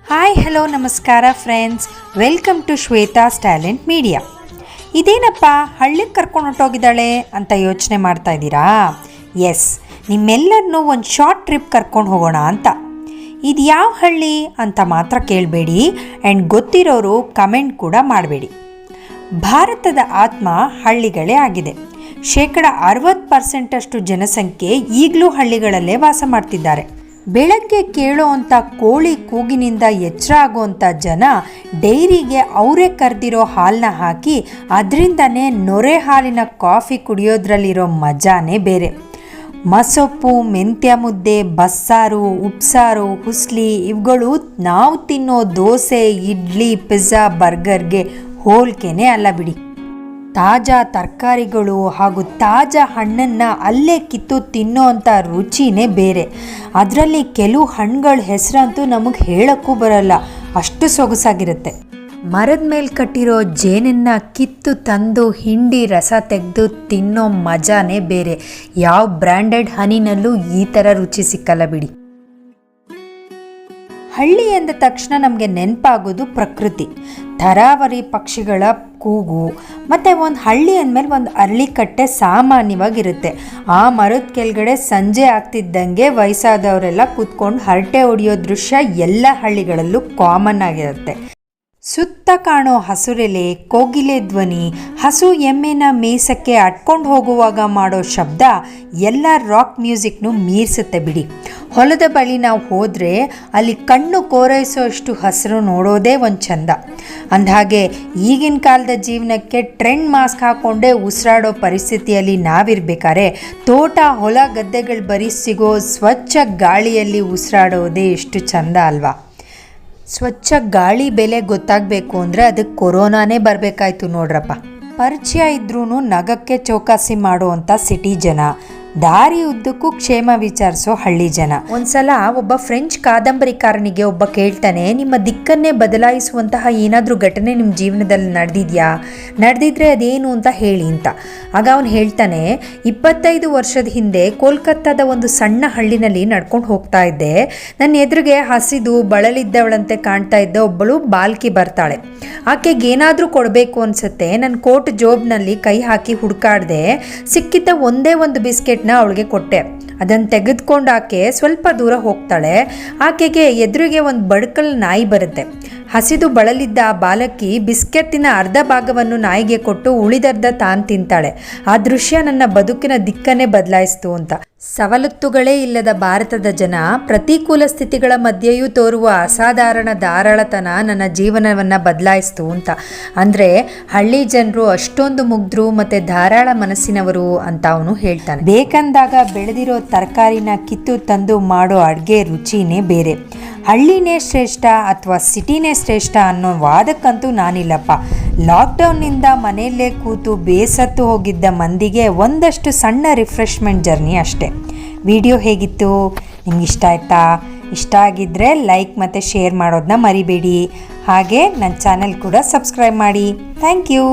Hi hello ನಮಸ್ಕಾರ friends, welcome to Shweta's talent media. ಇದೇನಪ್ಪ ಹಳ್ಳಿಗೆ ಕರ್ಕೊಂಡು ಹೊರಟೋಗಿದ್ದಾಳೆ ಅಂತ ಯೋಚನೆ ಮಾಡ್ತಾ ಇದ್ದೀರಾ? ಎಸ್, ನಿಮ್ಮೆಲ್ಲರನ್ನೂ ಒಂದು ಶಾರ್ಟ್ ಟ್ರಿಪ್ ಕರ್ಕೊಂಡು ಹೋಗೋಣ ಅಂತ. ಇದು ಯಾವ ಹಳ್ಳಿ ಅಂತ ಮಾತ್ರ ಕೇಳಬೇಡಿ, ಆ್ಯಂಡ್ ಗೊತ್ತಿರೋರು ಕಮೆಂಟ್ ಕೂಡ ಮಾಡಬೇಡಿ. ಭಾರತದ ಆತ್ಮ ಹಳ್ಳಿಗಳೇ ಆಗಿದೆ. 60% ಜನಸಂಖ್ಯೆ ಈಗಲೂ ಹಳ್ಳಿಗಳಲ್ಲೇ ವಾಸ ಮಾಡ್ತಿದ್ದಾರೆ. ಬೆಳಗ್ಗೆ ಕೇಳೋವಂಥ ಕೋಳಿ ಕೂಗಿನಿಂದ ಎಚ್ಚರ ಆಗೋವಂಥ ಜನ ಡೈರಿಗೆ ಅವರೇ ಕರೆದಿರೋ ಹಾಲನ್ನ ಹಾಕಿ ಅದರಿಂದನೇ ನೊರೆ ಹಾಲಿನ ಕಾಫಿ ಕುಡಿಯೋದ್ರಲ್ಲಿರೋ ಮಜಾನೇ ಬೇರೆ. ಮಸೊಪ್ಪು, ಮೆಂತ್ಯ ಮುದ್ದೆ, ಬಸ್ಸಾರು, ಉಪ್ಸಾರು, ಹುಸ್ಲಿ ಇವುಗಳು ನಾವು ತಿನ್ನೋ ದೋಸೆ, ಇಡ್ಲಿ, ಪಿಜ್ಜಾ, ಬರ್ಗರ್ಗೆ ಹೋಲಿಕೆನೇ ಅಲ್ಲ ಬಿಡಿ. ತಾಜಾ ತರಕಾರಿಗಳು ಹಾಗೂ ತಾಜಾ ಹಣ್ಣನ್ನು ಅಲ್ಲೇ ಕಿತ್ತು ತಿನ್ನೋ ಅಂಥ ರುಚಿನೇ ಬೇರೆ. ಅದರಲ್ಲಿ ಕೆಲವು ಹಣ್ಣುಗಳ ಹೆಸರಂತೂ ನಮಗೆ ಹೇಳೋಕ್ಕೂ ಬರೋಲ್ಲ, ಅಷ್ಟು ಸೊಗಸಾಗಿರುತ್ತೆ. ಮರದ ಮೇಲೆ ಕಟ್ಟಿರೋ ಜೇನನ್ನು ಕಿತ್ತು ತಂದು ಹಿಂಡಿ ರಸ ತೆಗೆದು ತಿನ್ನೋ ಮಜಾನೇ ಬೇರೆ. ಯಾವ ಬ್ರ್ಯಾಂಡೆಡ್ ಹನಿನಲ್ಲೂ ಈ ಥರ ರುಚಿ ಸಿಕ್ಕಲ್ಲ ಬಿಡಿ. ಹಳ್ಳಿ ಎಂದ ತಕ್ಷಣ ನಮಗೆ ನೆನಪಾಗೋದು ಪ್ರಕೃತಿ, ತರಾವರಿ ಪಕ್ಷಿಗಳ ಕೂಗು, ಮತ್ತು ಒಂದು ಹಳ್ಳಿ ಅಂದಮೇಲೆ ಒಂದು ಅರಳಿಕಟ್ಟೆ ಸಾಮಾನ್ಯವಾಗಿರುತ್ತೆ. ಆ ಮರದ ಕೆಳಗಡೆ ಸಂಜೆ ಆಗ್ತಿದ್ದಂಗೆ ವಯಸ್ಸಾದವರೆಲ್ಲ ಕೂತ್ಕೊಂಡು ಹರಟೆ ಹೊಡೆಯೋ ದೃಶ್ಯ ಎಲ್ಲ ಹಳ್ಳಿಗಳಲ್ಲೂ ಕಾಮನ್ ಆಗಿರುತ್ತೆ. ಸುತ್ತ ಕಾಣೋ ಹಸುರೆಲೆ, ಕೋಗಿಲೆ ಧ್ವನಿ, ಹಸು ಎಮ್ಮೆನ ಮೇಸಕ್ಕೆ ಅಟ್ಕೊಂಡು ಹೋಗುವಾಗ ಮಾಡೋ ಶಬ್ದ ಎಲ್ಲ ರಾಕ್ ಮ್ಯೂಸಿಕ್ನು ಮೀರಿಸುತ್ತೆ ಬಿಡಿ. ಹೊಲದ ಬಳಿ ನಾವು ಹೋದರೆ ಅಲ್ಲಿ ಕಣ್ಣು ಕೋರೈಸೋಷ್ಟು ಹಸಿರು ನೋಡೋದೇ ಒಂದು ಚಂದ. ಅಂದಹಾಗೆ ಈಗಿನ ಕಾಲದ ಜೀವನಕ್ಕೆ ಟ್ರೆಂಡ್ ಮಾಸ್ಕ್ ಹಾಕ್ಕೊಂಡೇ ಉಸಿರಾಡೋ ಪರಿಸ್ಥಿತಿಯಲ್ಲಿ ನಾವಿರ್ಬೇಕಾದ್ರೆ ತೋಟ, ಹೊಲ, ಗದ್ದೆಗಳು ಬರೀ ಸಿಗೋ ಸ್ವಚ್ಛ ಗಾಳಿಯಲ್ಲಿ ಉಸಿರಾಡೋದೇ ಎಷ್ಟು ಚಂದ ಅಲ್ವಾ? ಸ್ವಚ್ಛ ಗಾಳಿ ಬೆಲೆ ಗೊತ್ತಾಗಬೇಕು ಅಂದರೆ ಅದಕ್ಕೆ ಕೊರೋನಾನೇ ಬರಬೇಕಾಯ್ತು ನೋಡ್ರಪ್ಪ. ಪರಿಚಯ ಇದ್ರೂ ನಗಕ್ಕೆ ಚೌಕಾಸಿ ಮಾಡುವಂಥ ಸಿಟಿ ಜನ, ದಾರಿ ಉದ್ದಕ್ಕೂ ಕ್ಷೇಮ ವಿಚಾರಿಸೋ ಹಳ್ಳಿ ಜನ. ಒಂದ್ಸಲ ಒಬ್ಬ ಫ್ರೆಂಚ್ ಕಾದಂಬರಿಕಾರನಿಗೆ ಒಬ್ಬ ಕೇಳ್ತಾನೆ, ನಿಮ್ಮ ದಿಕ್ಕನ್ನೇ ಬದಲಾಯಿಸುವಂತಹ ಏನಾದರೂ ಘಟನೆ ನಿಮ್ಮ ಜೀವನದಲ್ಲಿ ನಡೆದಿದ್ರೆ ಅದೇನು ಅಂತ ಹೇಳಿ ಅಂತ. ಆಗ ಅವನು ಹೇಳ್ತಾನೆ, 25 ವರ್ಷದ ಹಿಂದೆ ಕೋಲ್ಕತ್ತಾದ ಒಂದು ಸಣ್ಣ ಹಳ್ಳಿನಲ್ಲಿ ನಡ್ಕೊಂಡು ಹೋಗ್ತಾ ಇದ್ದೆ. ನನ್ನ ಎದುರಿಗೆ ಹಸಿದು ಬಳಲಿದ್ದವಳಂತೆ ಕಾಣ್ತಾ ಇದ್ದ ಒಬ್ಬಳು ಬಾಲ್ಕಿ ಬರ್ತಾಳೆ. ಆಕೆಗೆ ಏನಾದರೂ ಕೊಡಬೇಕು ಅನಿಸುತ್ತೆ. ನನ್ನ ಕೋಟ್ ಜೋಬ್ನಲ್ಲಿ ಕೈ ಹಾಕಿ ಹುಡುಕಾಡ್ದೆ, ಸಿಕ್ಕಿದ್ದ ಒಂದೇ ಒಂದು ಬಿಸ್ಕೆಟ್ನ ಅವಳಿಗೆ ಕೊಟ್ಟೆ. ಅದನ್ನು ತೆಗೆದುಕೊಂಡು ಆಕೆ ಸ್ವಲ್ಪ ದೂರ ಹೋಗ್ತಾಳೆ. ಆಕೆಗೆ ಎದುರಿಗೆ ಒಂದು ಬಡ್ಕಲ್ ನಾಯಿ ಬರುತ್ತೆ. ಹಸಿದು ಬಳಲಿದ್ದ ಆ ಬಾಲಕಿ ಬಿಸ್ಕೆಟ್ಟಿನ ಅರ್ಧ ಭಾಗವನ್ನು ನಾಯಿಗೆ ಕೊಟ್ಟು ಉಳಿದರ್ಧ ತಾನು ತಿಂತಾಳೆ. ಆ ದೃಶ್ಯ ನನ್ನ ಬದುಕಿನ ದಿಕ್ಕನ್ನೇ ಬದಲಾಯಿಸ್ತು ಅಂತ. ಸವಲತ್ತುಗಳೇ ಇಲ್ಲದ ಭಾರತದ ಜನ ಪ್ರತಿಕೂಲ ಸ್ಥಿತಿಗಳ ಮಧ್ಯೆಯೂ ತೋರುವ ಅಸಾಧಾರಣ ಧಾರಾಳತನ ನನ್ನ ಜೀವನವನ್ನು ಬದಲಾಯಿಸ್ತು ಅಂತ. ಅಂದರೆ ಹಳ್ಳಿ ಜನರು ಅಷ್ಟೊಂದು ಮುಗ್ಧರು ಮತ್ತು ಧಾರಾಳ ಮನಸ್ಸಿನವರು ಅಂತ ಅವನು ಹೇಳ್ತಾನೆ. ಬೇಕಂದಾಗ ಬೆಳೆದಿರೋ ತರಕಾರಿನ ಕಿತ್ತು ತಂದು ಮಾಡೋ ಅಡುಗೆ ರುಚಿನೇ ಬೇರೆ. ಹಳ್ಳಿನೇ ಶ್ರೇಷ್ಠ ಅಥವಾ ಸಿಟಿನೇ ಶ್ರೇಷ್ಠ ಅನ್ನೋ ವಾದಕ್ಕಂತೂ ನಾನಿಲ್ಲಪ್ಪ. ಲಾಕ್ಡೌನ್ನಿಂದ ಮನೆಯಲ್ಲೇ ಕೂತು ಬೇಸತ್ತು ಹೋಗಿದ್ದ ಮಂದಿಗೆ ಒಂದಷ್ಟು ಸಣ್ಣ ರಿಫ್ರೆಶ್ಮೆಂಟ್ ಜರ್ನಿ ಅಷ್ಟೇ. ವಿಡಿಯೋ ಹೇಗಿತ್ತು? ನಿಮ್ಗೆ ಇಷ್ಟ ಆಯ್ತಾ? ಇಷ್ಟ ಆಗಿದ್ದರೆ ಲೈಕ್ ಮತ್ತು ಶೇರ್ ಮಾಡೋದನ್ನ ಮರಿಬೇಡಿ. ಹಾಗೆ ನನ್ನ ಚಾನೆಲ್ ಕೂಡ ಸಬ್ಸ್ಕ್ರೈಬ್ ಮಾಡಿ. Thank you.